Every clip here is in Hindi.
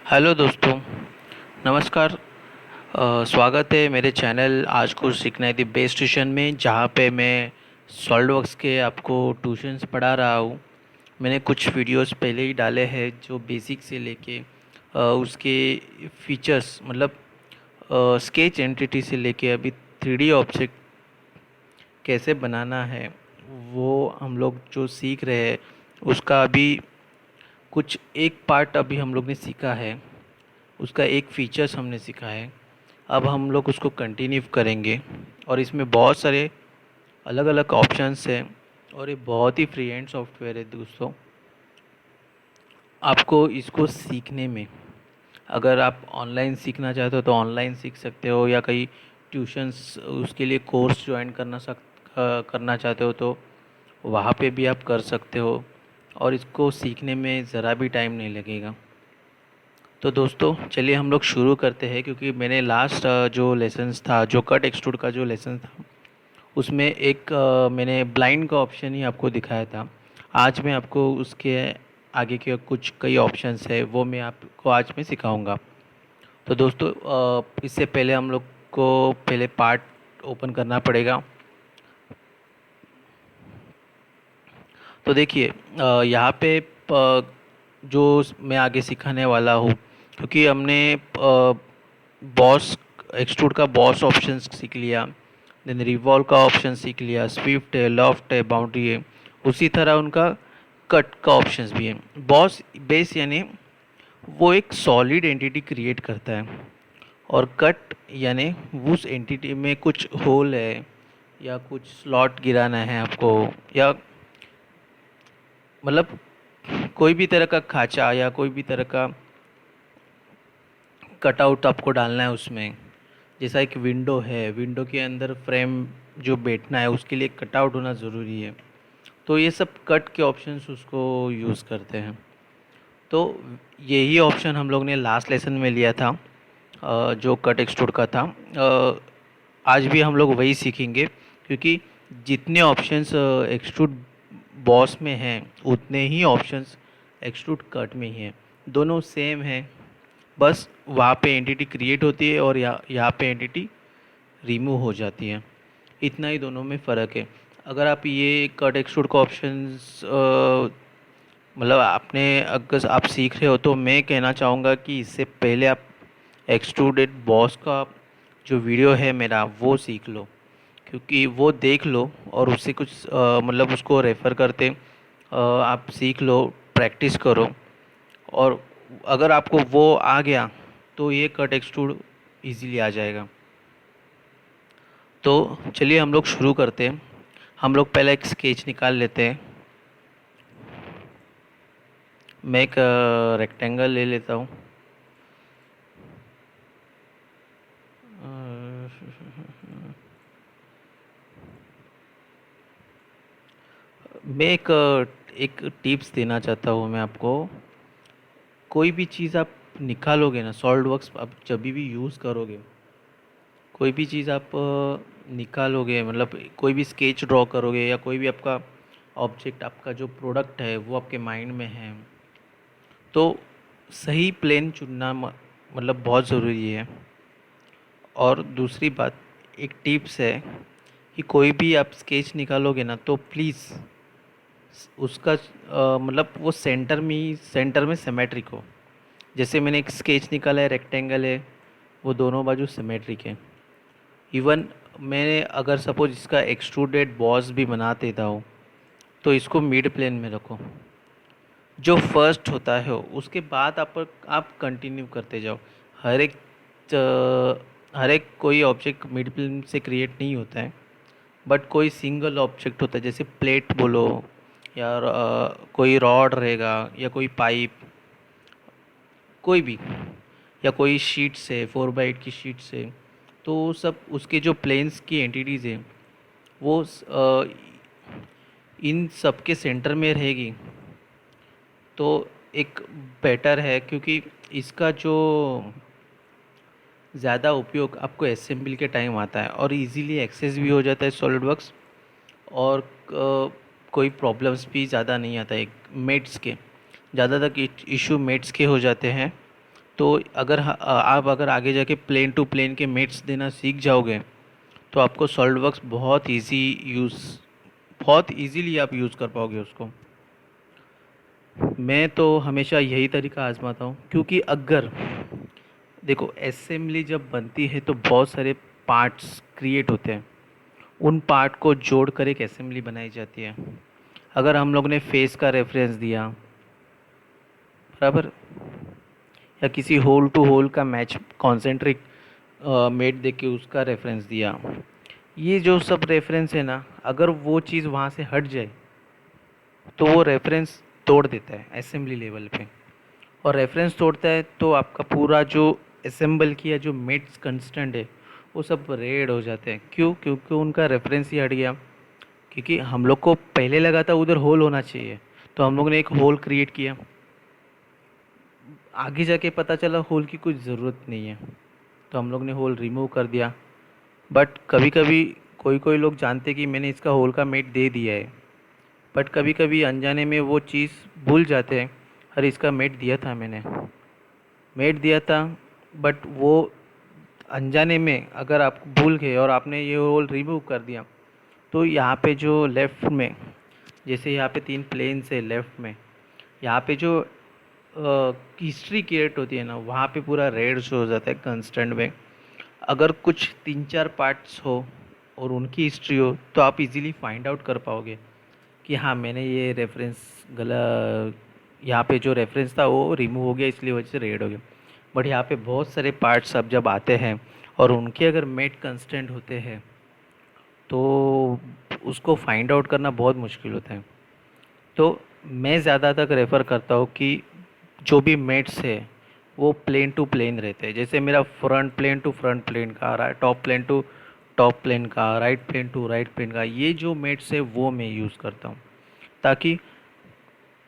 हेलो दोस्तों, नमस्कार। स्वागत है मेरे चैनल आज कुछ सीखना है दी बेस्ट ट्यूशन में, जहाँ पे मैं सॉलिडवर्क्स के आपको ट्यूशन्स पढ़ा रहा हूँ। मैंने कुछ वीडियोस पहले ही डाले हैं जो बेसिक से लेके उसके फीचर्स मतलब स्केच एंटिटी से लेके अभी 3D ऑब्जेक्ट कैसे बनाना है वो हम लोग जो सीख रहे हैं उसका अभी कुछ एक पार्ट अभी हम लोग ने सीखा है। उसका एक फीचर्स हमने सीखा है। अब हम लोग उसको कंटिन्यू करेंगे और इसमें बहुत सारे अलग अलग ऑप्शंस हैं और ये बहुत ही फ्री हैंड सॉफ्टवेयर है दोस्तों। आपको इसको सीखने में, अगर आप ऑनलाइन सीखना चाहते हो तो ऑनलाइन सीख सकते हो, या कहीं ट्यूशन्स उसके लिए कोर्स ज्वाइन करना चाहते हो तो वहाँ पे भी आप कर सकते हो और इसको सीखने में ज़रा भी टाइम नहीं लगेगा। तो दोस्तों चलिए हम लोग शुरू करते हैं, क्योंकि मैंने लास्ट जो लेसन्स था, जो कट एक्सट्रूड का जो लेसन था, उसमें एक मैंने ब्लाइंड का ऑप्शन ही आपको दिखाया था। आज मैं आपको उसके आगे के कुछ कई ऑप्शंस है वो मैं आपको आज मैं सिखाऊंगा। तो दोस्तों इससे पहले हम लोग को पहले पार्ट ओपन करना पड़ेगा। तो देखिए यहाँ पे जो मैं आगे सिखाने वाला हूँ, क्योंकि हमने बॉस एक्सट्रूड का बॉस ऑप्शन सीख लिया, देन रिवॉल्व का ऑप्शन सीख लिया, स्विफ्ट है, लॉफ्ट है, बाउंड्री है, उसी तरह उनका कट का ऑप्शंस भी है। बॉस बेस यानी वो एक सॉलिड एंटिटी क्रिएट करता है, और कट यानी उस एंटिटी में कुछ होल है या कुछ स्लॉट गिराना है आपको, या मतलब कोई भी तरह का खांचा या कोई भी तरह का कटआउट आपको डालना है उसमें। जैसा एक विंडो है, विंडो के अंदर फ्रेम जो बैठना है उसके लिए कटआउट होना ज़रूरी है। तो ये सब कट के ऑप्शंस उसको यूज़ करते हैं। तो यही ऑप्शन हम लोग ने लास्ट लेसन में लिया था, जो कट एक्सट्रूड का था। आज भी हम लोग वही सीखेंगे, क्योंकि जितने ऑप्शंस एक्सट्रूड बॉस में हैं उतने ही ऑप्शंस एक्सट्रूड कट में ही हैं। दोनों सेम हैं, बस वहाँ पे एंटिटी क्रिएट होती है और यहाँ पे एंटिटी रिमूव हो जाती है। इतना ही दोनों में फ़र्क है। अगर आप ये कट एक्सट्रूड का ऑप्शंस मतलब आपने अगर आप सीख रहे हो तो मैं कहना चाहूँगा कि इससे पहले आप एक्सट्रूडेड बॉस का जो वीडियो है मेरा वो सीख लो, क्योंकि वो देख लो और उससे कुछ मतलब उसको रेफ़र करते आप सीख लो, प्रैक्टिस करो। और अगर आपको वो आ गया तो ये कट एक्सट्रूड इजीली आ जाएगा। तो चलिए हम लोग शुरू करते हैं। हम लोग पहले एक स्केच निकाल लेते हैं। मैं एक रेक्टेंगल ले लेता हूँ। मैं एक टिप्स देना चाहता हूँ मैं आपको। कोई भी चीज़ आप निकालोगे ना, सॉलिडवर्क्स आप जब भी यूज़ करोगे, कोई भी चीज़ आप निकालोगे, मतलब कोई भी स्केच ड्रॉ करोगे या कोई भी आपका ऑब्जेक्ट, आपका जो प्रोडक्ट है वो आपके माइंड में है, तो सही प्लेन चुनना मतलब बहुत ज़रूरी है। और दूसरी बात, एक टिप्स है कि कोई भी आप स्केच निकालोगे ना तो प्लीज़ उसका मतलब वो सेंटर में सिमेट्रिक हो। जैसे मैंने एक स्केच निकाला है, रेक्टेंगल है, वो दोनों बाजू सिमेट्रिक है। इवन मैंने अगर सपोज इसका एक्सट्रूडेड बॉस भी बना देता हूँ तो इसको मिड प्लेन में रखो। जो फर्स्ट होता है उसके बाद आप कंटिन्यू करते जाओ। हर एक हर एक कोई ऑब्जेक्ट मिड प्लेन से क्रिएट नहीं होता है, बट कोई सिंगल ऑब्जेक्ट होता है, जैसे प्लेट बोलो या कोई रॉड रहेगा या कोई पाइप, कोई भी, या कोई शीट्स है, 4x8 की शीट्स है, तो सब उसके जो प्लेन्स की एंटिटीज़ हैं वो इन सब के सेंटर में रहेगी। तो एक बेटर है, क्योंकि इसका जो ज़्यादा उपयोग आपको असेंबली के टाइम आता है और इजीली एक्सेस भी हो जाता है सॉलिडवर्क्स, और कोई प्रॉब्लम्स भी ज़्यादा नहीं आता है मेट्स के। ज़्यादातर इशू मेट्स के हो जाते हैं, तो अगर आप अगर आगे जाके प्लेन टू प्लेन के मेट्स देना सीख जाओगे तो आपको सॉलिडवर्क्स बहुत इजीली आप यूज़ कर पाओगे उसको। मैं तो हमेशा यही तरीका आजमाता हूँ, क्योंकि अगर देखो असेंबली जब बनती है तो बहुत सारे पार्ट्स क्रिएट होते हैं, उन पार्ट को जोड़ कर एक असेंबली बनाई जाती है। अगर हम लोग ने फेस का रेफरेंस दिया, बराबर, या किसी होल टू होल का मैच कॉन्सेंट्रिक मेट दे के उसका रेफरेंस दिया, ये जो सब रेफरेंस है ना, अगर वो चीज़ वहाँ से हट जाए तो वो रेफरेंस तोड़ देता है असेंबली लेवल पे। और रेफरेंस तोड़ता है तो आपका पूरा जो असेंबल किया जो मेट्स कंस्टेंट है वो सब रेड हो जाते हैं। क्यों? क्योंकि उनका रेफरेंस ही हट गया। क्योंकि हम लोग को पहले लगा था उधर होल होना चाहिए, तो हम लोग ने एक होल क्रिएट किया, आगे जाके पता चला होल की कुछ ज़रूरत नहीं है, तो हम लोग ने होल रिमूव कर दिया। बट कभी कभी कोई कोई लोग जानते कि मैंने इसका होल का मेट दे दिया है, बट कभी कभी अनजाने में वो चीज़ भूल जाते हैं, अरे इसका मेट दिया था, मैंने मेट दिया था। बट वो अनजाने में अगर आप भूल गए और आपने ये होल रिमूव कर दिया, तो यहाँ पे जो लेफ़्ट में, जैसे यहाँ पे 3 प्लेन्स है लेफ़्ट में, यहाँ पे जो हिस्ट्री क्रिएट होती है ना, वहाँ पे पूरा रेड शो हो जाता है कंस्टेंट में। अगर कुछ 3-4 पार्ट्स हो और उनकी हिस्ट्री हो तो आप इजीली फाइंड आउट कर पाओगे कि हाँ मैंने ये रेफरेंस गला, यहाँ पे जो रेफरेंस था वो रिमूव हो गया, इसलिए वजह से रेड हो गया। बट यहाँ पे बहुत सारे पार्ट्स अब जब आते हैं और उनके अगर मेट कंस्टेंट होते हैं तो उसको फाइंड आउट करना बहुत मुश्किल होता है। तो मैं ज़्यादातर रेफ़र करता हूँ कि जो भी मेट्स है वो प्लेन टू प्लेन रहते हैं। जैसे मेरा front plane to front plane का, top plane to top plane का, right plane to right plane का, ये जो मेट्स है वो मैं यूज़ करता हूँ, ताकि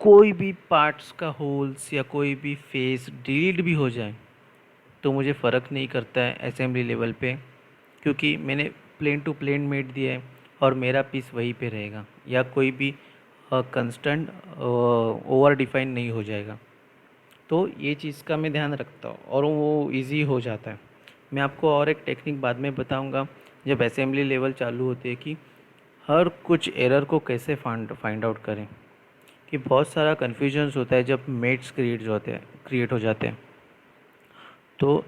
कोई भी पार्ट्स का होल्स या कोई भी फेस डिलीट भी हो जाए तो मुझे फ़र्क नहीं करता है असेंबली लेवल पे, क्योंकि मैंने प्लेन टू प्लेन मेट दिया है और मेरा पीस वहीं पे रहेगा, या कोई भी कंस्टेंट ओवर डिफाइन नहीं हो जाएगा। तो ये चीज़ का मैं ध्यान रखता हूँ और वो इजी हो जाता है। मैं आपको और एक टेक्निक बाद में बताऊँगा जब असेंबली लेवल चालू होती है, कि हर कुछ एरर को कैसे फाइंड आउट करें, कि बहुत सारा कन्फ्यूजन्स होता है जब मेट्स क्रिएट हो जाते हैं। तो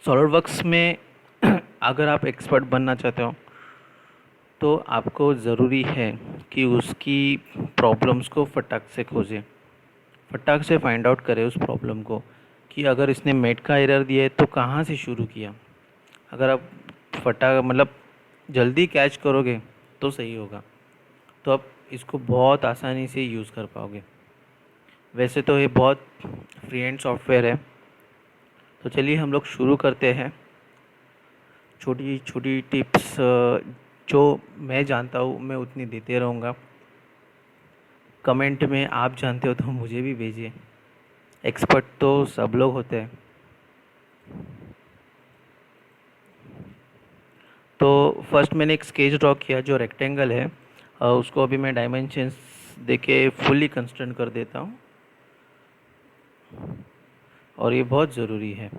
सॉलिडवर्क्स में अगर आप एक्सपर्ट बनना चाहते हो तो आपको ज़रूरी है कि उसकी प्रॉब्लम्स को फटाक से खोजें, फटाक से फाइंड आउट करें उस प्रॉब्लम को, कि अगर इसने मेट का एरर दिया है तो कहाँ से शुरू किया। अगर आप मतलब जल्दी कैच करोगे तो सही होगा, तो आप इसको बहुत आसानी से यूज़ कर पाओगे। वैसे तो ये बहुत फ्री एंड सॉफ्टवेयर है, तो चलिए हम लोग शुरू करते हैं। छोटी छोटी टिप्स जो मैं जानता हूँ मैं उतनी देते रहूँगा। कमेंट में आप जानते हो तो मुझे भी भेजिए, एक्सपर्ट तो सब लोग होते हैं। तो फर्स्ट मैंने एक स्केच ड्रॉ किया जो रेक्टेंगल है, उसको अभी मैं डायमेंशंस देके फुल्ली कंस्ट्रक्ट कर देता हूँ, और ये बहुत ज़रूरी है।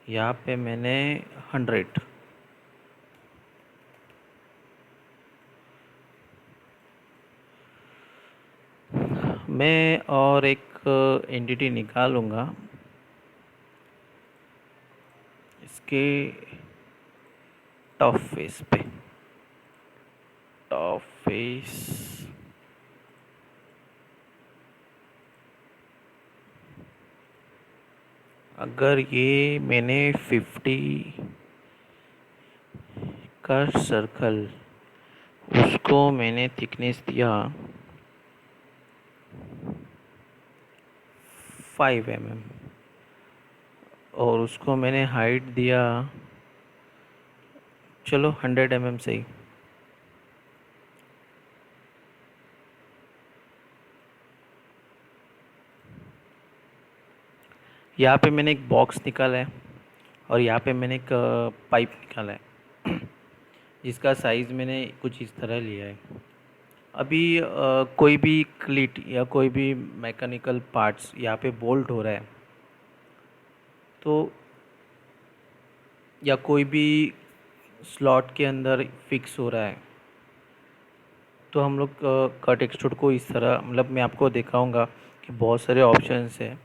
यहाँ पे मैंने 100, मैं और एक एंटिटी निकालूंगा इसके टॉप फेस पे, टॉप फेस, अगर ये मैंने 50 का सर्कल, उसको मैंने थिकनेस दिया 5 mm, और उसको मैंने हाइट दिया, चलो 100 mm सही। यहाँ पे मैंने एक बॉक्स निकाला है और यहाँ पे मैंने एक पाइप निकाला है जिसका साइज़ मैंने कुछ इस तरह लिया है। अभी कोई भी क्लीट या कोई भी मैकेनिकल पार्ट्स यहाँ पे बोल्ट हो रहा है, तो या कोई भी स्लॉट के अंदर फिक्स हो रहा है, तो हम लोग कट एक्सट्रूड को इस तरह, मतलब मैं आपको दिखाऊंगा कि बहुत सारे ऑप्शंस है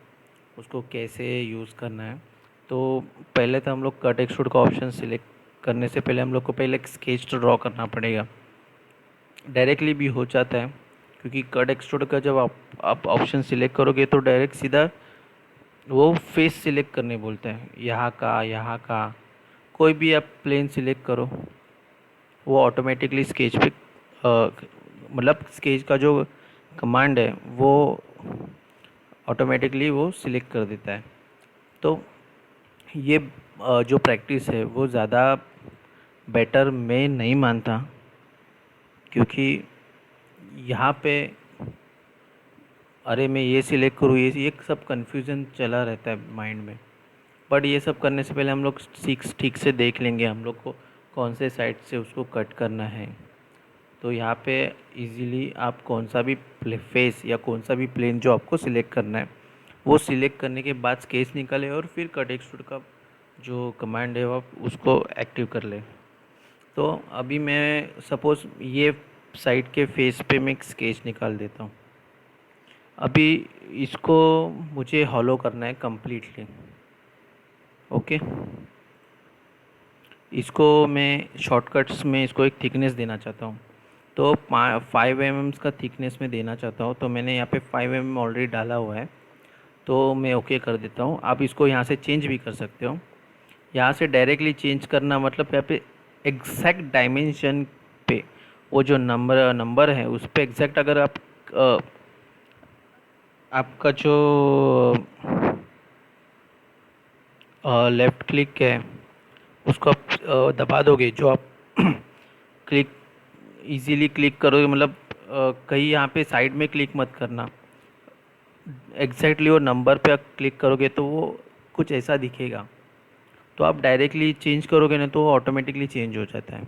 उसको कैसे यूज़ करना है। तो पहले तो हम लोग कट एक्सट्रूड का ऑप्शन सिलेक्ट करने से पहले हम लोग को पहले एक स्केच ड्रॉ करना पड़ेगा। डायरेक्टली भी हो जाता है, क्योंकि कट एक्सट्रूड का जब आप ऑप्शन सिलेक्ट करोगे तो डायरेक्ट सीधा वो फेस सिलेक्ट करने बोलते हैं, यहाँ का कोई भी आप प्लेन सिलेक्ट करो, वो ऑटोमेटिकली स्केच पे मतलब स्केच का जो कमांड है वो ऑटोमेटिकली वो सिलेक्ट कर देता है। तो ये जो प्रैक्टिस है वो ज़्यादा बेटर मैं नहीं मानता, क्योंकि यहाँ पे अरे मैं ये सिलेक्ट करूँ, ये सब कन्फ्यूज़न चला रहता है माइंड में। बट ये सब करने से पहले हम लोग ठीक से देख लेंगे हम लोग को कौन से साइड से उसको कट करना है। तो यहाँ पे इजीली आप कौन सा भी फेस या कौन सा भी प्लेन जो आपको सिलेक्ट करना है वो सिलेक्ट करने के बाद स्केच निकाले और फिर कट एक्सट्रूड का जो कमांड है वो आप उसको एक्टिव कर ले। तो अभी मैं सपोज़ ये साइड के फेस पे मैं एक स्केच निकाल देता हूँ। अभी इसको मुझे हॉलो करना है कम्प्लीटली। ओके, इसको मैं शॉर्टकट्स में इसको एक थिकनेस देना चाहता हूँ, तो 5 mm का थिकनेस में देना चाहता हूँ। तो मैंने यहाँ पे 5 mm ऑलरेडी डाला हुआ है, तो मैं ओके कर देता हूँ। आप इसको यहाँ से चेंज भी कर सकते हो। यहाँ से डायरेक्टली चेंज करना मतलब यहाँ पे एग्जैक्ट डायमेंशन पे वो जो नंबर है उस पर एग्जैक्ट अगर आप आपका जो लेफ़्ट क्लिक है उसको आप दबा दोगे, जो आप क्लिक इजीली क्लिक करोगे, मतलब कहीं यहाँ पे साइड में क्लिक मत करना, एग्जैक्टली वो नंबर पे आप क्लिक करोगे तो वो कुछ ऐसा दिखेगा। तो आप डायरेक्टली चेंज करोगे ना तो वो ऑटोमेटिकली चेंज हो जाता है।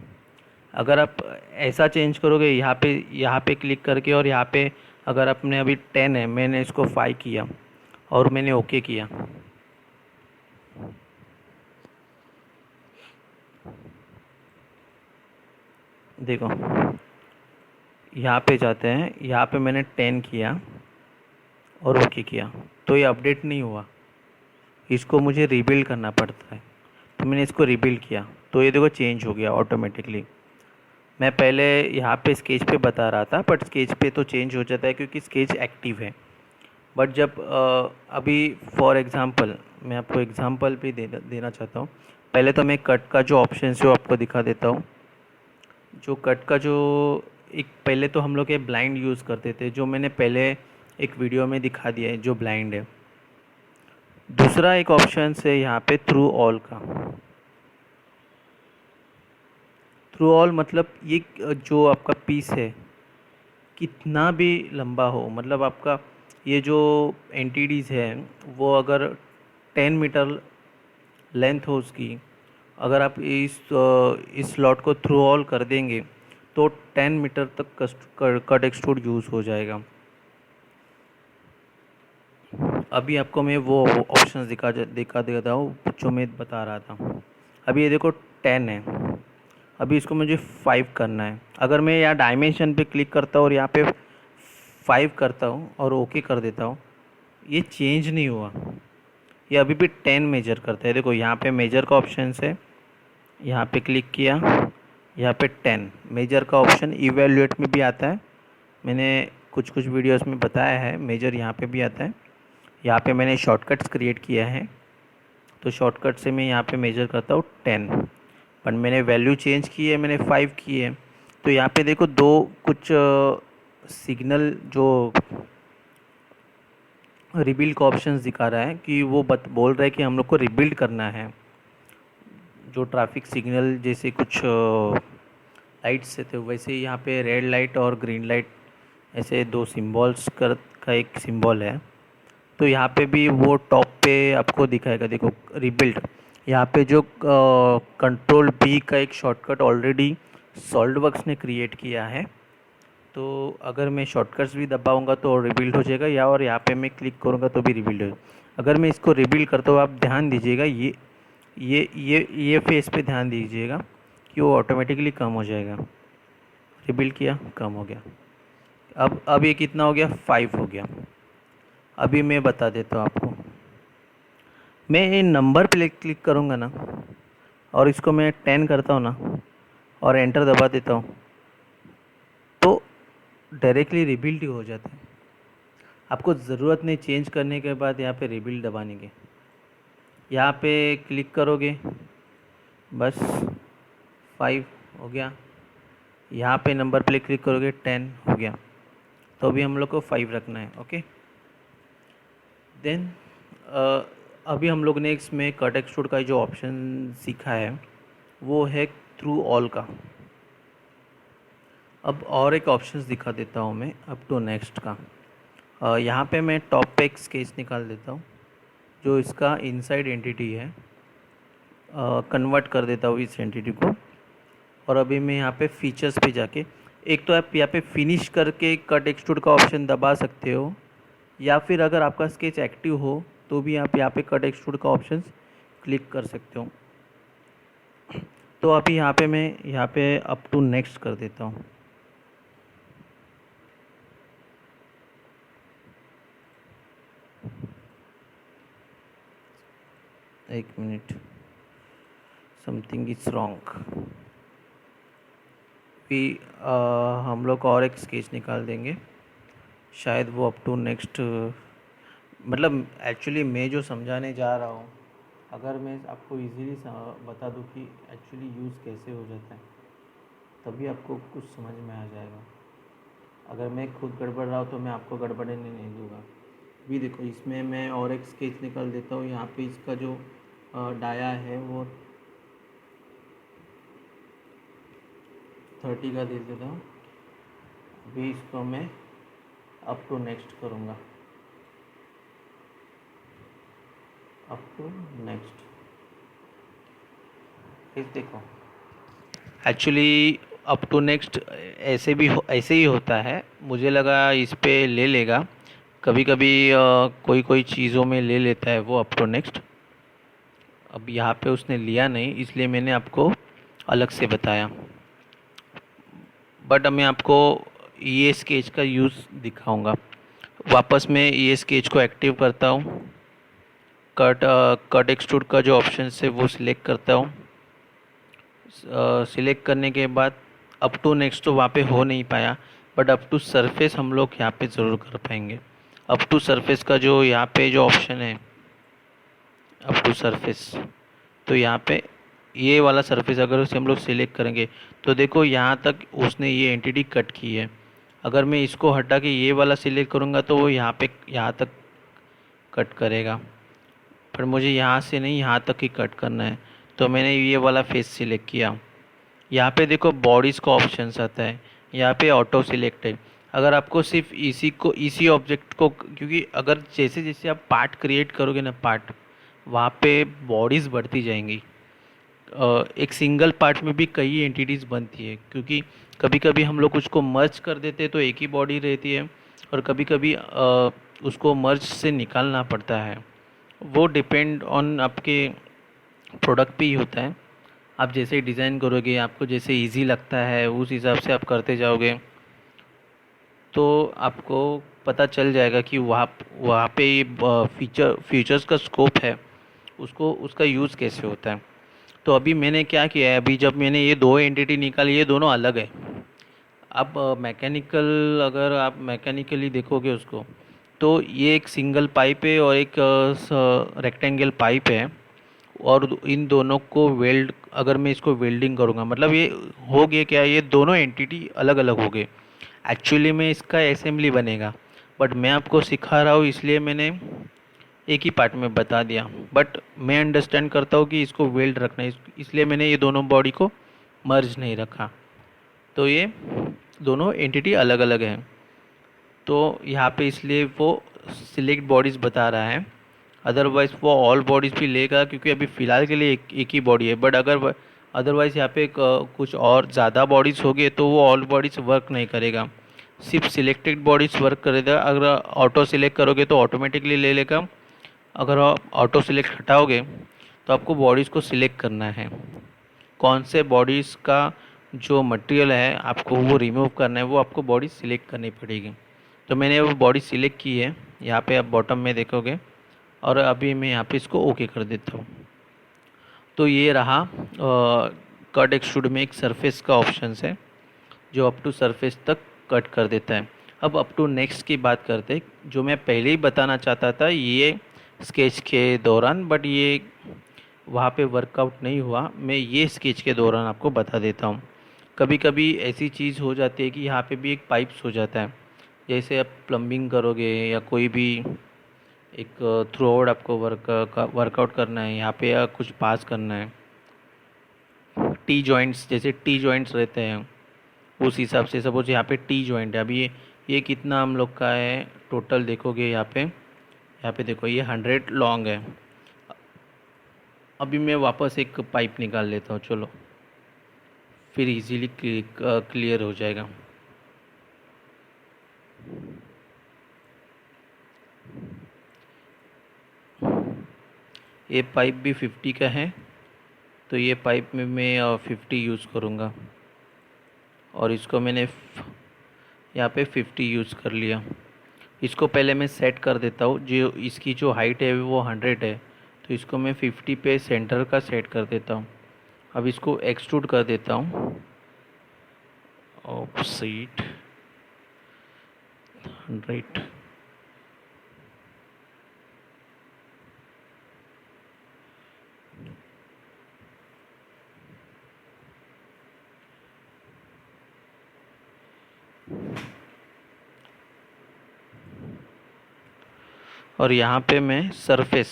अगर आप ऐसा चेंज करोगे यहाँ पे क्लिक करके, और यहाँ पे अगर आपने अभी 10 है, मैंने इसको 5 किया और मैंने ओके किया, देखो यहाँ पे जाते हैं, यहाँ पे मैंने 10 किया और ओके किया, तो ये अपडेट नहीं हुआ, इसको मुझे रीबिल्ड करना पड़ता है। तो मैंने इसको रीबिल्ड किया तो ये देखो चेंज हो गया ऑटोमेटिकली। मैं पहले यहाँ पे स्केच पे बता रहा था, बट स्केच पे तो चेंज हो जाता है क्योंकि स्केच एक्टिव है। बट जब अभी फॉर एग्ज़ाम्पल मैं आपको एग्ज़ाम्पल भी देना चाहता हूँ। पहले तो मैं कट का जो ऑप्शन है वो आपको दिखा देता हूँ। जो कट का जो एक पहले तो हम लोग ये ब्लाइंड यूज़ करते थे, जो मैंने पहले एक वीडियो में दिखा दिया है जो ब्लाइंड है। दूसरा एक ऑप्शन है यहाँ पे थ्रू ऑल का। थ्रू ऑल मतलब ये जो आपका पीस है कितना भी लंबा हो, मतलब आपका ये जो एंटिटीज़ है वो अगर 10 मीटर लेंथ हो उसकी, अगर आप इस स्लॉट को थ्रू ऑल कर देंगे तो 10 मीटर तक कट एक्सट्रूड यूज़ हो जाएगा। अभी आपको मैं वो ऑप्शंस दिखा देता हूँ जो मैं बता रहा था। अभी ये देखो 10 है, अभी इसको मुझे 5 करना है। अगर मैं यहाँ डायमेंशन पे क्लिक करता हूँ और यहाँ पे 5 करता हूँ और ओके कर देता हूँ, ये चेंज नहीं हुआ, ये अभी भी 10 मेजर करता है। देखो यहाँ पे मेजर का ऑप्शन है, यहाँ पे क्लिक किया, यहाँ पे 10 मेजर का ऑप्शन इवैल्यूएट में भी आता है। मैंने कुछ वीडियोस में बताया है, मेजर यहाँ पे भी आता है। यहाँ पे मैंने शॉर्टकट्स क्रिएट किया है, तो शॉर्टकट से मैं यहाँ पे मेजर करता हूँ 10, पर मैंने वैल्यू चेंज की है, मैंने 5 की है। तो यहाँ पे देखो दो कुछ सिग्नल जो रिबिल्ड का ऑप्शन दिखा रहा है कि वो बोल रहा है कि हम लोग को रिबिल्ड करना है। जो ट्रैफिक सिग्नल जैसे कुछ लाइट्स थे वैसे ही यहाँ पे रेड लाइट और ग्रीन लाइट ऐसे दो सिम्बॉल्स का एक सिंबल है। तो यहाँ पे भी वो टॉप पे आपको दिखाएगा, देखो रिबिल्ड। यहाँ पे जो कंट्रोल बी का एक शॉर्टकट ऑलरेडी सॉलिडवर्क्स ने क्रिएट किया है, तो अगर मैं शॉर्टकट्स भी दबाऊंगा तो रिबिल्ड हो जाएगा, या और यहाँ पे मैं क्लिक करूँगा तो भी रिबिल्ड हो। अगर मैं इसको रिबिल्ड करता हूँ, आप ध्यान दीजिएगा, ये फेस पे ध्यान दीजिएगा कि वो ऑटोमेटिकली कम हो जाएगा। रिबिल्ड किया, कम हो गया। अब ये कितना हो गया, 5 हो गया। अभी मैं बता देता हूँ आपको। मैं ये नंबर पे क्लिक करूँगा ना, और इसको मैं 10 करता हूँ ना, और एंटर दबा देता हूँ, तो डायरेक्टली रिबिल्ड ही हो जाता है। आपको ज़रूरत नहीं चेंज करने के बाद यहाँ पे रिबिल्ड दबाने के। यहाँ पे क्लिक करोगे, बस 5 हो गया। यहाँ पे नंबर पे क्लिक करोगे, 10 हो गया। तो अभी हम लोग को 5 रखना है। ओके, देन अभी हम लोग ने इसमें कट एक्सट्रूड का जो ऑप्शन सीखा है वो है थ्रू ऑल का। अब और एक ऑप्शंस दिखा देता हूँ मैं अप टू नेक्स्ट का। यहाँ पे मैं टॉप पे एक स्केच निकाल देता हूँ जो इसका इनसाइड एंटिटी है, कन्वर्ट कर देता हूँ इस एंटिटी को। और अभी मैं यहाँ पे फीचर्स पे जाके, एक तो आप यहाँ पे फिनिश करके कट एक्सट्रूड का ऑप्शन दबा सकते हो, या फिर अगर आपका स्केच एक्टिव हो तो भी आप यहाँ पे कट एक्सट्रूड का ऑप्शन क्लिक कर सकते हो। तो अभी यहाँ पे मैं यहाँ पे अप टू नेक्स्ट कर देता हूँ। एक मिनट, समथिंग इज रॉन्ग। फिर हम लोग और एक स्केच निकाल देंगे, शायद वो अप टू नेक्स्ट, मतलब एक्चुअली मैं जो समझाने जा रहा हूँ, अगर मैं आपको इजीली बता दूँ कि एक्चुअली यूज़ कैसे हो जाता है, तभी आपको कुछ समझ में आ जाएगा। अगर मैं खुद गड़बड़ रहा हूँ तो मैं आपको गड़बड़ने नहीं दूँगा। भी देखो, इसमें मैं और एक स्केच निकाल देता हूँ। यहाँ पे इसका जो डाया है वो 30 का दे देता हूँ। अभी इसको मैं अप टू नेक्स्ट करूँगा, अप टू नेक्स्ट। इस देखो, एक्चुअली अप टू नेक्स्ट ऐसे ही होता है। मुझे लगा इस पे ले लेगा, कभी कभी कोई कोई चीज़ों में ले लेता है वो अप टू नेक्स्ट। अब यहाँ पे उसने लिया नहीं, इसलिए मैंने आपको अलग से बताया। बट मैं आपको ये स्केच का यूज़ दिखाऊंगा। वापस मैं ये स्केच को एक्टिव करता हूँ, कट एक्सट्रूड का जो ऑप्शन है वो सिलेक्ट करता हूँ। सिलेक्ट करने के बाद अप टू नेक्स्ट तो वहाँ पे हो नहीं पाया, बट अप टू सरफेस हम लोग यहाँ पे ज़रूर कर पाएंगे। अप टू सरफेस का जो यहाँ पे जो ऑप्शन है, अप टू सरफेस, तो यहाँ पे ये वाला सरफेस अगर उसे हम लोग सिलेक्ट करेंगे तो देखो यहाँ तक उसने ये एंटिटी कट की है। अगर मैं इसको हटा के ये वाला सिलेक्ट करूँगा तो वो यहाँ तक कट करेगा, पर मुझे यहाँ से नहीं, यहाँ तक ही कट करना है। तो मैंने ये वाला फेस सिलेक्ट किया। यहाँ पे देखो बॉडीज़ का ऑप्शन आता है, यहाँ पे ऑटो सिलेक्ट है। अगर आपको सिर्फ इसी ऑब्जेक्ट को, क्योंकि अगर जैसे जैसे आप पार्ट क्रिएट करोगे ना, पार्ट वहाँ पे बॉडीज़ बढ़ती जाएंगी। एक सिंगल पार्ट में भी कई एंटिटीज़ बनती है, क्योंकि कभी कभी हम लोग उसको मर्ज कर देते हैं तो एक ही बॉडी रहती है, और कभी कभी उसको मर्ज से निकालना पड़ता है। वो डिपेंड ऑन आपके प्रोडक्ट पे ही होता है। आप जैसे डिज़ाइन करोगे, आपको जैसे इजी लगता है उस हिसाब से आप करते जाओगे, तो आपको पता चल जाएगा कि वहाँ पे फीचर्स का स्कोप है, उसका यूज़ कैसे होता है। तो अभी मैंने क्या किया है, अभी जब मैंने ये दो एंटिटी निकाली, ये दोनों अलग है। अब अगर आप मैकेनिकली देखोगे उसको, तो ये एक सिंगल पाइप है और एक रेक्टेंगल पाइप है, और इन दोनों को अगर मैं इसको वेल्डिंग करूँगा, मतलब ये हो गया क्या, ये दोनों एंटिटी अलग अलग हो गए। एक्चुअली में इसका असेंबली बनेगा, बट मैं आपको सिखा रहा हूँ इसलिए मैंने एक ही पार्ट में बता दिया। बट मैं अंडरस्टैंड करता हूँ कि इसको वेल्ड रखना है, इसलिए मैंने ये दोनों बॉडी को मर्ज नहीं रखा। तो ये दोनों एंटिटी अलग अलग हैं। तो यहाँ पे इसलिए वो सिलेक्ट बॉडीज़ बता रहा है, अदरवाइज़ वो ऑल बॉडीज़ भी लेगा, क्योंकि अभी फ़िलहाल के लिए एक ही बॉडी है। बट अगर अदरवाइज़ यहाँ पे कुछ और ज़्यादा बॉडीज़ हो गए तो वो ऑल बॉडीज़ वर्क नहीं करेगा। सिर्फ सिलेक्टेड बॉडीज वर्क करेगा। अगर ऑटो सिलेक्ट करोगे तो ऑटोमेटिकली ले लेगा। अगर आप ऑटो सिलेक्ट हटाओगे तो आपको बॉडीज़ को सिलेक्ट करना है, कौन से बॉडीज़ का जो मटेरियल है आपको वो रिमूव करना है, वो आपको बॉडी सिलेक्ट करनी पड़ेगी। तो मैंने वो बॉडी सिलेक्ट की है, यहाँ पे आप बॉटम में देखोगे। और अभी मैं यहाँ पे इसको ओके कर देता हूँ। तो ये रहा कट एक्सट्रूड में एक सरफेस का ऑप्शन है जो अप टू सरफेस तक कट कर देता है। अब अप टू नेक्स्ट की बात करते हैं, जो मैं पहले ही बताना चाहता था ये स्केच के दौरान, बट ये वहाँ पे वर्कआउट नहीं हुआ। मैं ये स्केच के दौरान आपको बता देता हूँ। कभी कभी ऐसी चीज़ हो जाती है कि यहाँ पे भी एक पाइप्स हो जाता है। जैसे आप प्लम्बिंग करोगे या कोई भी एक थ्रू आउट आपको वर्कआउट करना है यहाँ पे, या कुछ पास करना है, टी जॉइंट्स, जैसे टी जॉइंट्स रहते हैं उस हिसाब से। सपोज यहाँ पे टी जॉइंट है। अभी ये कितना हम लोग का है टोटल, देखोगे यहाँ पे देखो ये 100 लॉन्ग है। अभी मैं वापस एक पाइप निकाल लेता हूँ, चलो, फिर इजीली क्लियर हो जाएगा। ये पाइप भी 50 का है, तो ये पाइप में मैं 50 यूज़ करूँगा। और इसको मैंने यहाँ पे 50 यूज़ कर लिया। इसको पहले मैं सेट कर देता हूँ। जो इसकी जो हाइट है वो 100 है, तो इसको मैं 50 पे सेंटर का सेट कर देता हूँ। अब इसको एक्सट्रूड कर देता हूँ, ऑफसेट 100। और यहाँ पे मैं सरफेस,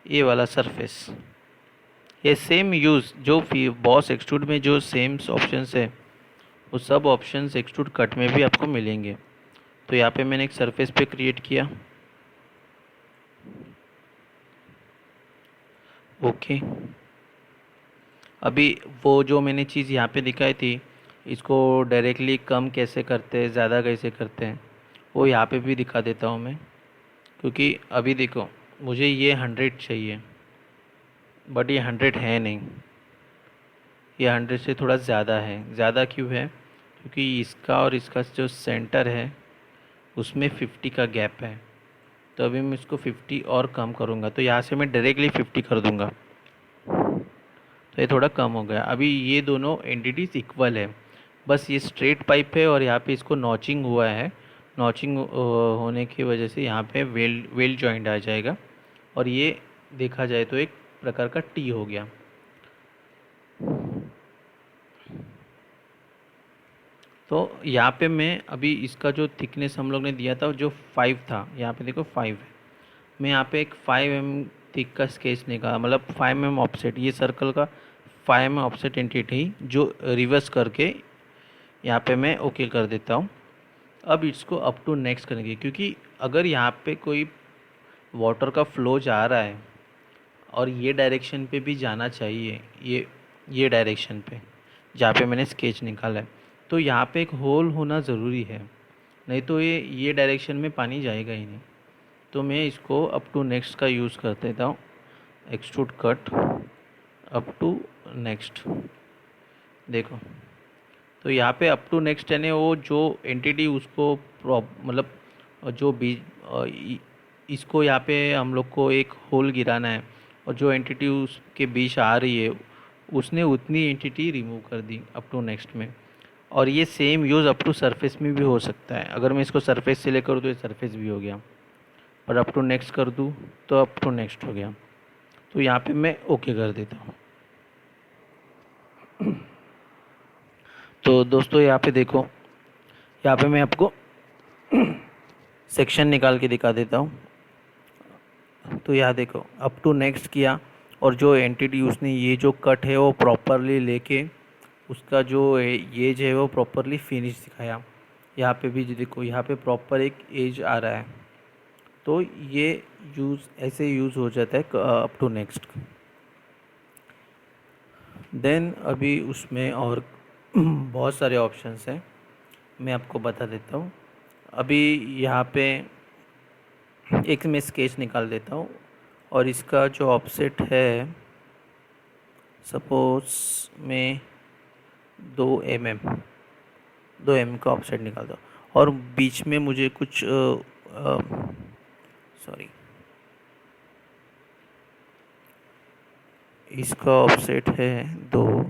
ये वाला सरफेस, ये सेम यूज़ जो बॉस एक्सट्रूड में जो सेम ऑप्शंस है वो सब ऑप्शंस एक्सट्रूड कट में भी आपको मिलेंगे। तो यहाँ पे मैंने एक सरफेस पे क्रिएट किया, ओके। अभी वो जो मैंने चीज़ यहाँ पे दिखाई थी, इसको डायरेक्टली कम कैसे करते हैं, ज़्यादा कैसे करते हैं, वो यहाँ पे भी दिखा देता हूँ मैं। क्योंकि अभी देखो मुझे ये 100 चाहिए, बट ये 100 है नहीं, ये 100 से थोड़ा ज़्यादा है। ज़्यादा क्यों है? क्योंकि इसका और इसका जो सेंटर है उसमें 50 का गैप है। तो अभी मैं इसको 50 और कम करूँगा, तो यहाँ से मैं डायरेक्टली 50 कर दूँगा, तो ये थोड़ा कम हो गया। अभी ये दोनों एंटिटीज़ इक्वल है, बस ये स्ट्रेट पाइप है और यहाँ पे इसको नॉचिंग हुआ है। नॉचिंग होने की वजह से यहाँ पे वेल जॉइंट आ जाएगा, और ये देखा जाए तो एक प्रकार का टी हो गया। तो यहाँ पे मैं अभी इसका जो थिकनेस हम लोग ने दिया था जो 5 था, यहाँ पे देखो 5 है। मैं यहाँ पे एक 5 mm थिक का स्केच निकाला, मतलब 5 mm ऑफसेट, ये सर्कल का 5 mm ऑफसेट एंटिटी जो रिवर्स करके यहाँ पे मैं ओके कर देता हूँ। अब इसको अप टू नेक्स्ट करेंगे, क्योंकि अगर यहाँ पे कोई वाटर का फ्लो जा रहा है और ये डायरेक्शन पे भी जाना चाहिए, ये डायरेक्शन पे जहाँ पे मैंने स्केच निकाला है, तो यहाँ पे एक होल होना ज़रूरी है, नहीं तो ये डायरेक्शन में पानी जाएगा ही नहीं। तो मैं इसको अप टू नेक्स्ट का यूज़ कर देता हूँ, extrude cut up to next. देखो तो यहाँ पे अप टू नेक्स्ट यानी वो जो एंटिटी उसको मतलब जो बीच इसको यहाँ पे हम लोग को एक होल गिराना है, और जो एंटिटी उसके बीच आ रही है उसने उतनी एंटिटी रिमूव कर दी अप टू नेक्स्ट में। और ये same use up to surface में भी हो सकता है। अगर मैं इसको सरफेस से लेकर तो ये सरफेस भी हो गया, और अप टू नेक्स्ट कर दूँ तो अप टू नेक्स्ट हो गया। तो यहाँ पे मैं ओके कर देता हूँ। तो दोस्तों यहाँ पे देखो, यहाँ पे मैं आपको सेक्शन निकाल के दिखा देता हूँ। तो यहाँ देखो अप टू नेक्स्ट किया, और जो एंटिटी उसने ये जो कट है वो प्रॉपरली लेके उसका जो एज है वो प्रॉपरली फिनिश दिखाया। यहाँ पे भी देखो, यहाँ पे प्रॉपर एक एज आ रहा है। तो ये ऐसे यूज़ हो जाता है अप टू नेक्स्ट। देन अभी उसमें और बहुत सारे ऑप्शंस हैं। मैं आपको बता देता हूँ। अभी यहाँ पे एक मैं स्केच निकाल देता हूँ और इसका जो ऑफसेट है, सपोज मैं 2 mm, 2 mm का ऑफसेट निकालता हूँ और बीच में मुझे कुछ सॉरी, इसका ऑफसेट है 2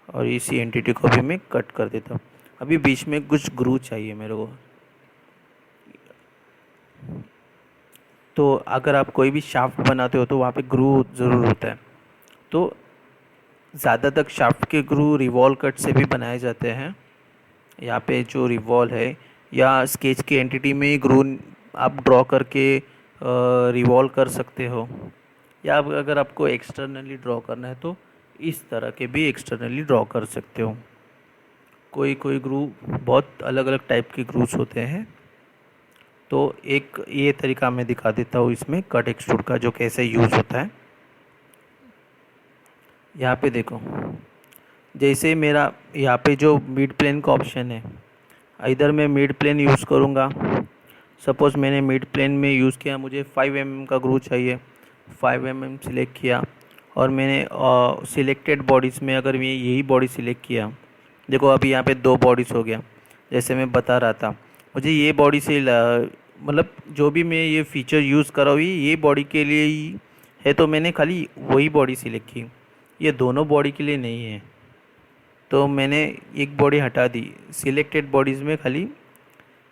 और इसी एंटिटी को भी मैं कट कर देता हूँ। अभी बीच में कुछ ग्रू चाहिए मेरे को। तो अगर आप कोई भी शाफ्ट बनाते हो तो वहाँ पे ग्रू ज़रूर होता है। तो ज़्यादातर शाफ्ट के ग्रू रिवॉल्व कट से भी बनाए जाते हैं। यहाँ पे जो रिवॉल्व है या स्केच की एंटिटी में ग्रू आप ड्रॉ करके रिवॉल्व कर सकते हो, या अगर आपको एक्सटर्नली ड्रॉ करना है तो इस तरह के भी एक्सटर्नली ड्रॉ कर सकते हो। कोई कोई ग्रू बहुत अलग अलग टाइप के ग्रूस होते हैं। तो एक ये तरीका मैं दिखा देता हूँ इसमें कट एक्सट्रूड का, जो कैसे यूज़ होता है। यहाँ पे देखो, जैसे मेरा यहाँ पे जो मिड प्लेन का ऑप्शन है, इधर मैं मिड प्लेन यूज़ करूँगा। सपोज़ मैंने मिड प्लेन में यूज़ किया, मुझे 5 mm का ग्रू चाहिए, 5 mm सिलेक्ट किया और मैंने सिलेक्टेड बॉडीज़ में अगर मैं यही बॉडी सिलेक्ट किया, देखो अभी यहाँ पे 2 बॉडीज़ हो गया। जैसे मैं बता रहा था, मुझे ये बॉडी से मतलब जो भी मैं ये फ़ीचर यूज़ कर रहा हूँ ये बॉडी के लिए ही है, तो मैंने खाली वही बॉडी सिलेक्ट की, ये दोनों बॉडी के लिए नहीं है। तो मैंने एक बॉडी हटा दी, सिलेक्टेड बॉडीज़ में खाली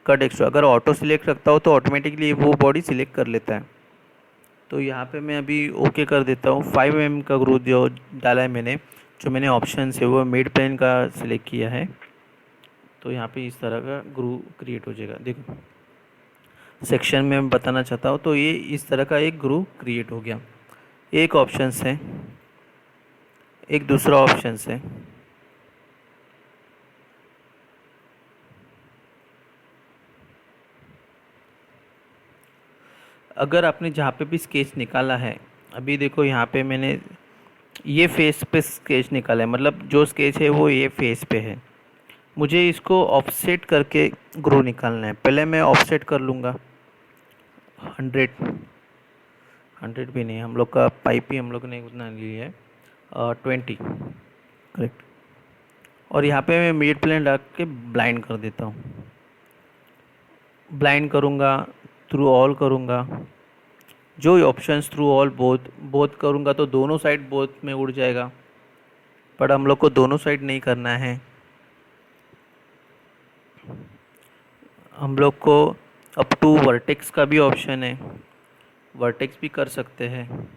कट एक्स्ट्रा। अगर ऑटो सिलेक्ट रखता हो तो ऑटोमेटिकली वो बॉडी सिलेक्ट कर लेता है। तो यहाँ पे मैं अभी ओके कर देता हूँ। 5 mm का ग्रू जो डाला है मैंने, जो मैंने ऑप्शन है वो मिड प्लेन का सिलेक्ट किया है। तो यहाँ पे इस तरह का ग्रू क्रिएट हो जाएगा। देखो सेक्शन में मैं बताना चाहता हूँ, तो ये इस तरह का एक ग्रू क्रिएट हो गया। एक ऑप्शन है, एक दूसरा ऑप्शन है। अगर आपने जहाँ पे भी स्केच निकाला है, अभी देखो यहाँ पे मैंने ये फेस पे स्केच निकाला है, मतलब जो स्केच है वो ये फेस पे है। मुझे इसको ऑफसेट करके ग्रू निकालना है। पहले मैं ऑफसेट कर लूँगा 100, 100 भी नहीं, हम लोग का पाइप ही हम लोग ने उतना लिया है, 20 करेक्ट। और यहाँ पे मैं मिड प्लेन रख के ब्लाइंड कर देता हूँ। ब्लाइंड करूँगा, थ्रू ऑल करूँगा, जो options through all both both करूँगा तो दोनों साइड बोथ में उड़ जाएगा, पर हम लोग को दोनों साइड नहीं करना है। हम लोग को अप टू वर्टेक्स का भी ऑप्शन है, वर्टेक्स भी कर सकते हैं।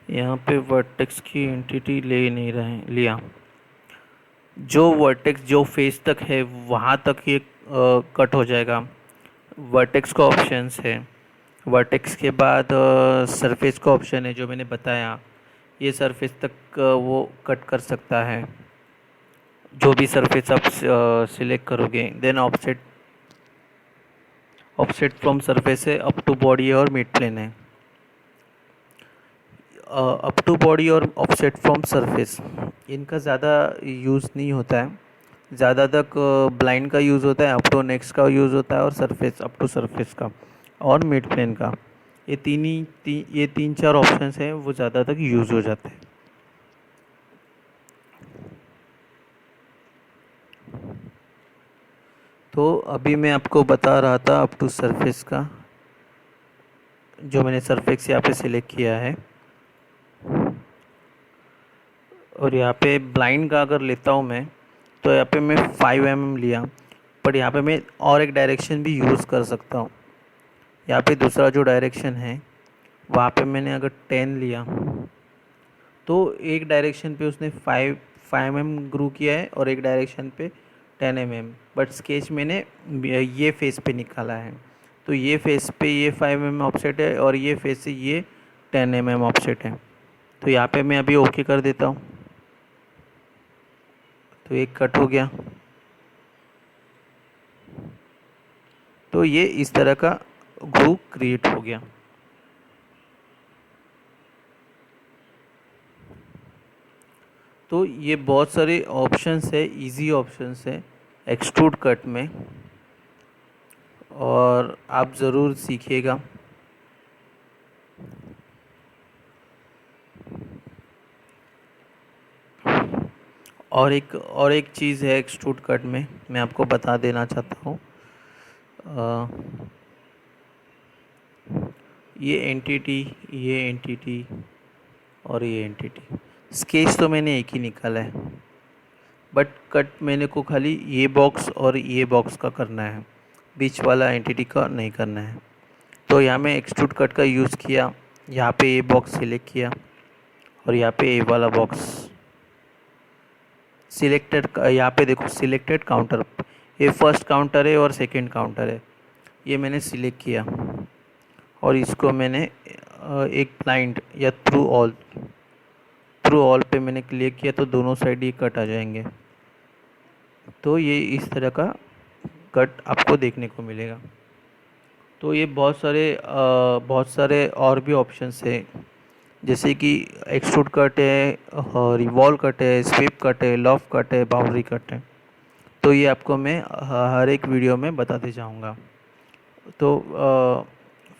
यहाँ पे वर्टेक्स की एंटिटी ले नहीं रहे लिया, जो वर्टेक्स जो फेस तक है वहाँ तक ये कट हो जाएगा। वर्टेक्स का ऑप्शंस है, वर्टेक्स के बाद सरफेस का ऑप्शन है जो मैंने बताया, ये सरफेस तक वो कट कर सकता है, जो भी सरफेस आप सिलेक्ट करोगे। Then offset, offset from surface है, अप टू बॉडी और मिड प्लेन है। अप टू बॉडी और ऑफसेट फ्रॉम सरफेस इनका ज़्यादा यूज़ नहीं होता है, ज़्यादा तक ब्लाइंड का यूज़ होता है, अप टू नेक्स्ट का यूज़ होता है और सरफेस अप टू सरफेस का और मिड प्लेन का। ये ये 3-4 ऑप्शंस हैं वो ज़्यादा तक यूज़ हो जाते हैं। तो अभी मैं आपको बता रहा था अप टू सरफेस का, जो मैंने सरफेस यहाँ पे सिलेक्ट किया है। और यहाँ पे ब्लाइंड का अगर लेता हूँ मैं, तो यहाँ पे मैं 5 mm लिया, पर यहाँ पे मैं और एक डायरेक्शन भी यूज़ कर सकता हूँ। यहाँ पे दूसरा जो डायरेक्शन है वहाँ पे मैंने अगर 10 लिया, तो एक डायरेक्शन पे उसने 5 mm ग्रू किया है और एक डायरेक्शन पे 10 mm, बट स्केच मैंने ये फेस पे निकाला है। तो ये फेस पे ये 5 mm ऑफसेट है और ये फेस से ये 10 mm ऑफसेट है। तो यहाँ पे मैं अभी ओके कर देता हूँ। तो एक कट हो गया। तो ये इस तरह का ग्रुप क्रिएट हो गया। तो ये बहुत सारे ऑप्शंस है, इजी ऑप्शंस है एक्सट्रूड कट में, और आप ज़रूर सीखिएगा। और एक चीज़ है एक्सट्रूड कट में, मैं आपको बता देना चाहता हूँ। अ, ये एंटिटी, ये एंटिटी और ये एंटिटी, स्केच तो मैंने एक ही निकाला है, बट कट मैंने को खाली ये बॉक्स और ये बॉक्स का करना है, बीच वाला एंटिटी का नहीं करना है। तो यहाँ मैं एक्सट्रूड कट का यूज़ किया, यहाँ पे ये बॉक्स सिलेक्ट किया और यहाँ पे ये वाला बॉक्स सिलेक्टेड। यहाँ पे देखो सिलेक्टेड काउंटर, ये फर्स्ट काउंटर है और सेकंड काउंटर है, ये मैंने सिलेक्ट किया और इसको मैंने एक ब्लाइंड या थ्रू ऑल पे मैंने क्लिक किया, तो दोनों साइड ये कट आ जाएंगे। तो ये इस तरह का कट आपको देखने को मिलेगा। तो ये बहुत सारे और भी ऑप्शंस है, जैसे कि एक्सट्रूड कट है, रिवॉल्व कट है, स्वीप कट है, लॉफ्ट कट है, बाउंड्री कट है। तो ये आपको मैं हर एक वीडियो में बताते जाऊंगा। तो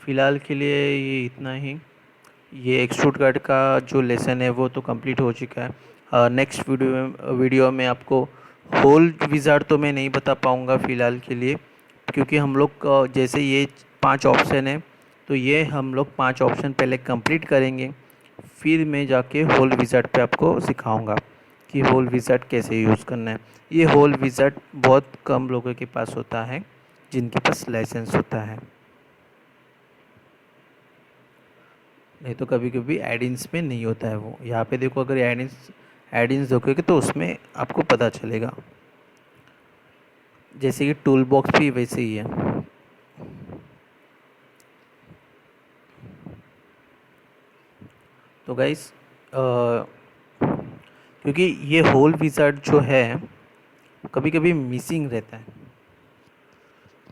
फ़िलहाल के लिए ये इतना ही। ये एक्सट्रूड कट का जो लेसन है वो तो कंप्लीट हो चुका है। नेक्स्ट वीडियो में आपको होल विज़ार्ड तो मैं नहीं बता पाऊँगा फ़िलहाल के लिए, क्योंकि हम लोग जैसे ये 5 ऑप्शन है, तो ये हम लोग 5 ऑप्शन पहले कंप्लीट करेंगे, फिर मैं जाके होल विज़ार्ड पे आपको सिखाऊंगा कि होल विज़ार्ड कैसे यूज़ करना है। ये होल विज़ार्ड बहुत कम लोगों के पास होता है जिनके पास लाइसेंस होता है, नहीं तो कभी कभी एडिंस में नहीं होता है वो। यहाँ पे देखो, अगर एडिंस देखोगे तो उसमें आपको पता चलेगा, जैसे कि टूल बॉक्स भी वैसे ही है। तो गाइस, क्योंकि ये होल विज़ार्ड जो है कभी कभी मिसिंग रहता है,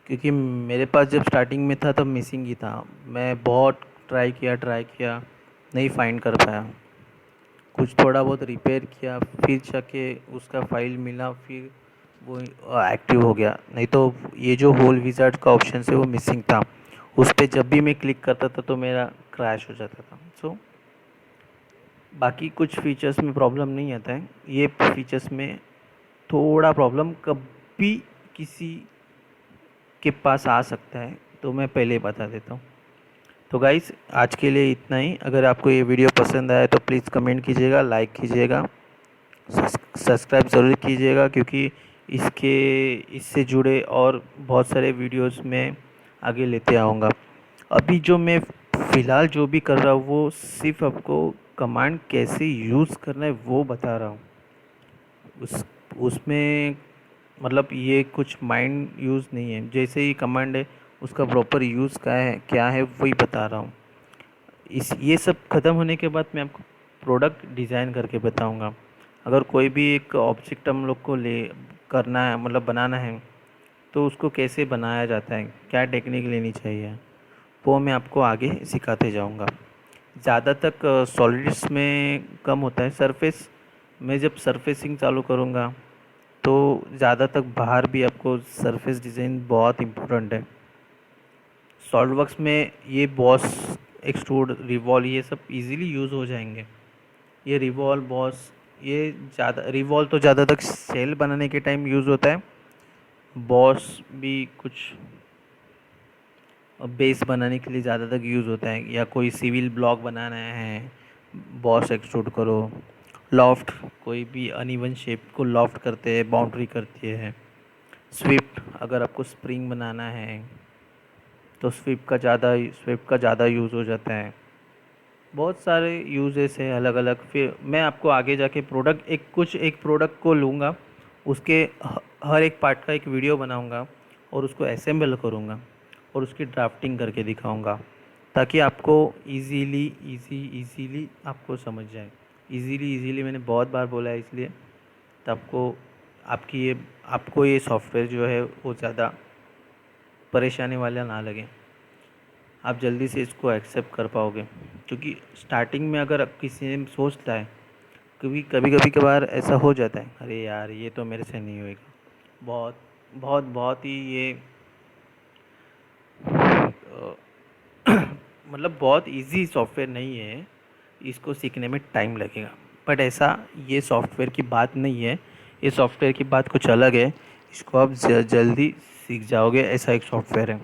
क्योंकि मेरे पास जब स्टार्टिंग में था तब मिसिंग ही था। मैं बहुत ट्राई किया, नहीं फाइंड कर पाया। कुछ थोड़ा बहुत रिपेयर किया, फिर जाके उसका फाइल मिला, फिर वो एक्टिव हो गया। नहीं तो ये जो होल विज़ार्ड का ऑप्शन है वो मिसिंग था, उस पर जब भी मैं क्लिक करता था तो मेरा क्रैश हो जाता था। सो बाकी कुछ फीचर्स में प्रॉब्लम नहीं आता है, ये फीचर्स में थोड़ा प्रॉब्लम कभी किसी के पास आ सकता है, तो मैं पहले बता देता हूँ। तो गाइस, आज के लिए इतना ही। अगर आपको ये वीडियो पसंद आए तो प्लीज़ कमेंट कीजिएगा, लाइक कीजिएगा, सब्सक्राइब ज़रूर कीजिएगा, क्योंकि इससे जुड़े और बहुत सारे वीडियोस में आगे लेते आऊँगा। अभी जो मैं फ़िलहाल जो भी कर रहा हूँ वो सिर्फ आपको कमांड कैसे यूज़ करना है वो बता रहा हूँ। उसमें मतलब ये कुछ माइंड यूज़ नहीं है, जैसे ही कमांड है उसका प्रॉपर यूज़ क्या है वही बता रहा हूँ। ये सब ख़त्म होने के बाद मैं आपको प्रोडक्ट डिज़ाइन करके बताऊँगा। अगर कोई भी एक ऑब्जेक्ट हम लोग को ले करना है, मतलब बनाना है, तो उसको कैसे बनाया जाता है, क्या टेक्निक लेनी चाहिए, वो मैं आपको आगे सिखाते जाऊँगा। ज़्यादा तक सॉलिड्स में कम होता है, सरफेस में जब सरफेसिंग चालू करूँगा तो ज़्यादा तक बाहर भी आपको सरफेस डिज़ाइन बहुत इम्पोर्टेंट है। सॉलिडवर्क्स में ये बॉस, एक्सट्रूड, रिवॉल्व ये सब इजीली यूज़ हो जाएंगे। ये रिवॉल्व, बॉस, ये ज़्यादा रिवॉल्व तो ज़्यादा तक सेल बनाने के टाइम यूज़ होता है। बॉस भी कुछ बेस बनाने के लिए ज़्यादा तक यूज़ होता है, या कोई सिविल ब्लॉक बनाना है, बॉस एक्सट्रूड करो। लॉफ्ट, कोई भी अनइवन शेप को लॉफ्ट करते हैं, बाउंड्री करती है। स्विफ्ट, अगर आपको स्प्रिंग बनाना है तो स्विफ्ट का ज़्यादा यूज़ हो जाता है। बहुत सारे यूजेस है अलग अलग। फिर मैं आपको आगे जाके एक प्रोडक्ट को लूँगा, उसके हर एक पार्ट का एक वीडियो बनाऊँगा और उसको असेंबल करूँगा और उसकी ड्राफ्टिंग करके दिखाऊँगा। ताकि आपको इजीली आपको समझ जाए। इजीली मैंने बहुत बार बोला है, इसलिए तो आपको ये सॉफ्टवेयर जो है वो ज़्यादा परेशानी वाला ना लगे, आप जल्दी से इसको एक्सेप्ट कर पाओगे। क्योंकि स्टार्टिंग में अगर किसी ने सोचता है, कभी कभी कभी कभार ऐसा हो जाता है, अरे यार ये तो मेरे से नहीं होएगा। बहुत बहुत ही ये मतलब बहुत इजी सॉफ्टवेयर नहीं है, इसको सीखने में टाइम लगेगा। बट ऐसा ये सॉफ्टवेयर की बात नहीं है, ये सॉफ्टवेयर की बात कुछ अलग है। इसको आप जल्दी सीख जाओगे, ऐसा एक सॉफ्टवेयर है।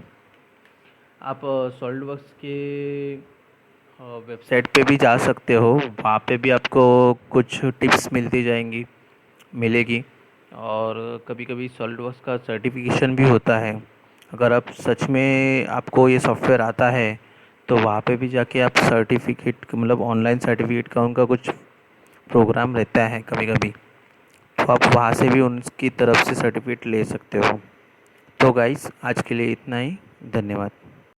आप सॉलिडवर्क्स के वेबसाइट पे भी जा सकते हो, वहाँ पे भी आपको कुछ टिप्स मिलेगी। और कभी कभी सॉलिडवर्क्स का सर्टिफिकेशन भी होता है। अगर आप सच में आपको ये सॉफ्टवेयर आता है तो वहाँ पे भी जाके आप सर्टिफिकेट मतलब ऑनलाइन सर्टिफिकेट का उनका कुछ प्रोग्राम रहता है कभी कभी, तो आप वहाँ से भी उनकी तरफ से सर्टिफिकेट ले सकते हो। तो गाइस आज के लिए इतना ही, धन्यवाद।